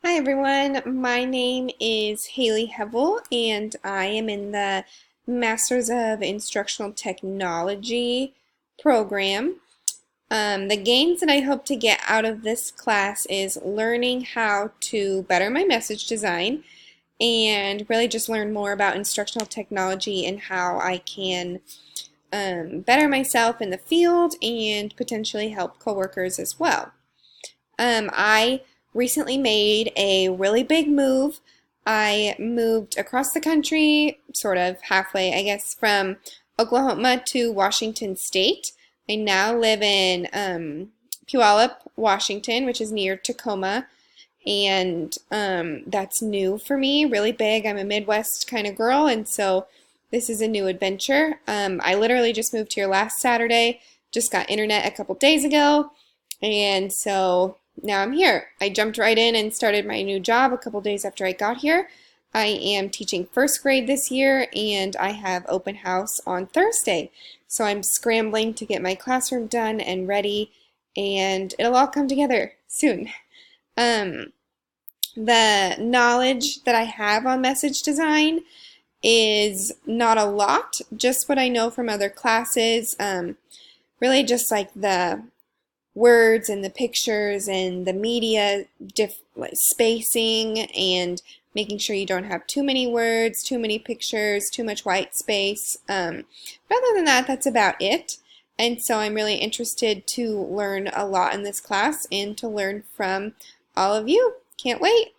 Hi everyone, my name is Haley Hevel and I am in the Masters of Instructional Technology program. The gains that I hope to get out of this class is learning how to better my message design and really just learn more about instructional technology and how I can better myself in the field and potentially help coworkers as well. I recently made a really big move. I moved across the country, sort of halfway, I guess, from Oklahoma to Washington State. I now live in Puyallup, Washington, which is near Tacoma, and that's new for me, really big. I'm a Midwest kind of girl, and so this is a new adventure. I literally just moved here last Saturday, just got internet a couple days ago, and so now I'm here. I jumped right in and started my new job a couple days after I got here. I am teaching first grade this year and I have open house on Thursday. So I'm scrambling to get my classroom done and ready, and it'll all come together soon. Um, the knowledge that I have on message design is not a lot, just what I know from other classes. Really just like the words and the pictures and the media like spacing and making sure you don't have too many words, too many pictures, too much white space. But other than that, that's about it. And so I'm really interested to learn a lot in this class and to learn from all of you. Can't wait.